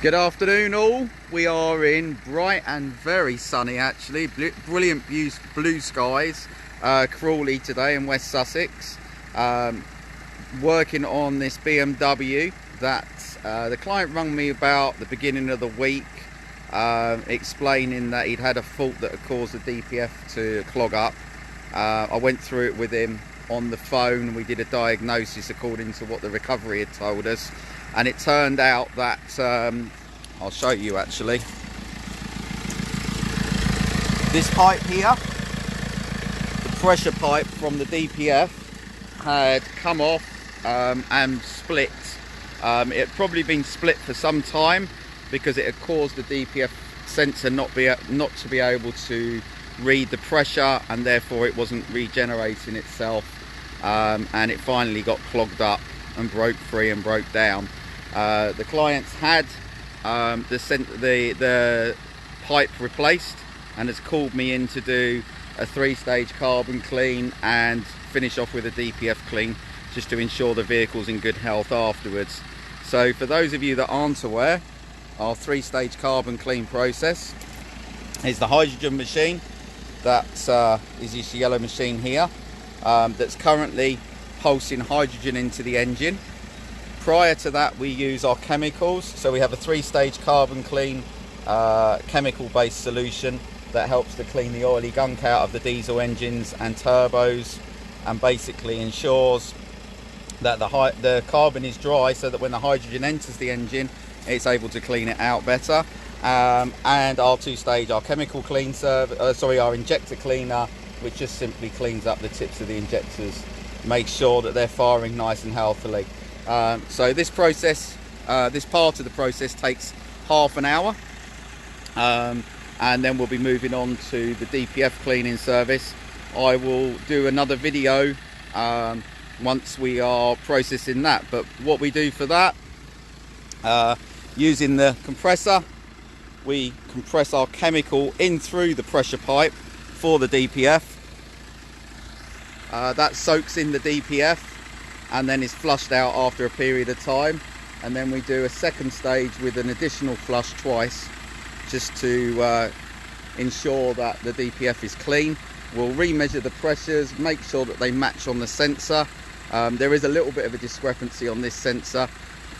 Good afternoon all. We are in bright and very sunny, actually, brilliant blue skies, Crawley today in West Sussex, working on this BMW that the client rung me about the beginning of the week, explaining that he'd had a fault that had caused the DPF to clog up. I went through it with him on the phone. We did a diagnosis according to what the recovery had told us, and it turned out that I'll show you actually. This pipe here, the pressure pipe from the DPF, had come off and split. It had probably been split for some time because it had caused the DPF sensor not to be able to read the pressure, and therefore it wasn't regenerating itself, and it finally got clogged up and broke free and broke down. The client's had the pipe replaced and has called me in to do a 3-stage carbon clean and finish off with a DPF clean, just to ensure the vehicle's in good health afterwards. So for those of you that aren't aware, our 3-stage carbon clean process is the hydrogen machine. That is this yellow machine here, that's currently pulsing hydrogen into the engine. Prior to that, we use our chemicals, so we have a 3-stage carbon clean chemical based solution that helps to clean the oily gunk out of the diesel engines and turbos, and basically ensures that the carbon is dry, so that when the hydrogen enters the engine, it's able to clean it out better. And our 2-stage, our chemical clean service, our injector cleaner, which just simply cleans up the tips of the injectors, makes sure that they're firing nice and healthily. So this process, this part of the process takes half an hour, and then we'll be moving on to the Dpf cleaning service. I will do another video once we are processing that, but what we do for that, using the compressor, we compress our chemical in through the pressure pipe for the DPF. That soaks in the DPF and then is flushed out after a period of time, and then we do a 2nd stage with an additional flush twice, just to ensure that the DPF is clean. We'll remeasure the pressures, make sure that they match on the sensor. There is a little bit of a discrepancy on this sensor,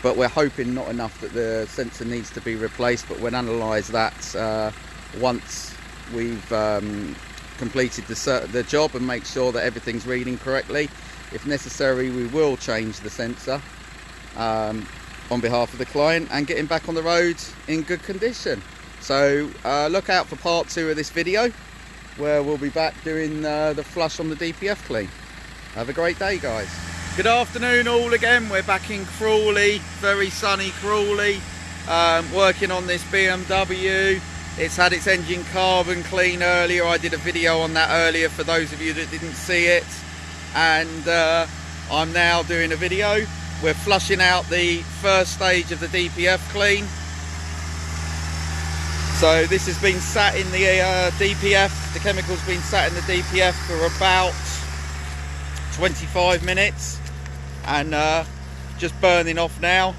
but we're hoping not enough that the sensor needs to be replaced, but we'll analyse that once we've completed the job and make sure that everything's reading correctly. If necessary, we will change the sensor on behalf of the client and get him back on the road in good condition. So look out for part 2 of this video, where we'll be back doing the flush on the DPF clean. Have a great day, guys. Good afternoon all again. We're back in Crawley, very sunny Crawley, working on this BMW. It's had its engine carbon clean earlier. I did a video on that earlier for those of you that didn't see it. And I'm now doing a video. We're flushing out the 1st stage of the DPF clean. So this has been sat in the DPF, the chemical's been sat in the DPF for about 25 minutes and just burning off now.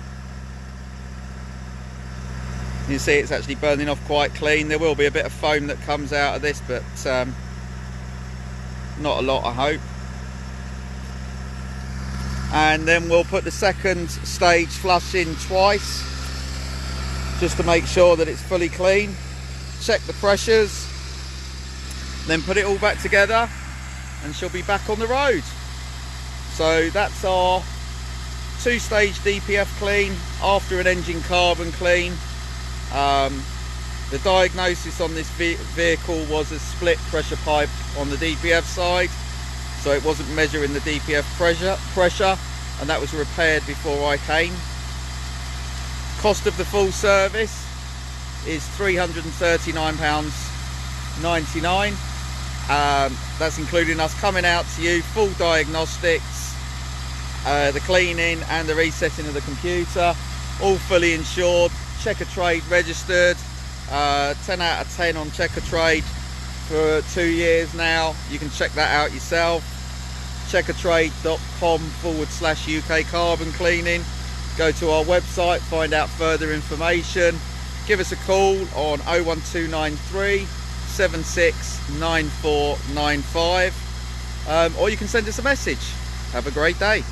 You can see it's actually burning off quite clean. There will be a bit of foam that comes out of this, but not a lot, I hope. And then we'll put the 2nd stage flush in twice, just to make sure that it's fully clean. Check the pressures, then put it all back together, and she'll be back on the road. So that's our 2-stage DPF clean after an engine carbon clean. The diagnosis on this vehicle was a split pressure pipe on the DPF side, so it wasn't measuring the DPF pressure, and that was repaired before I came. Cost of the full service is £339.99. That's including us coming out to you, full diagnostics, the cleaning and the resetting of the computer, all fully insured, checker trade registered, 10 out of 10 on checker trade for 2 years now. You can check that out yourself. checkertrade.com/UK carbon cleaning. go to our website, find out further information. Give us a call on 01293 769495, or you can send us a message. Have a great day.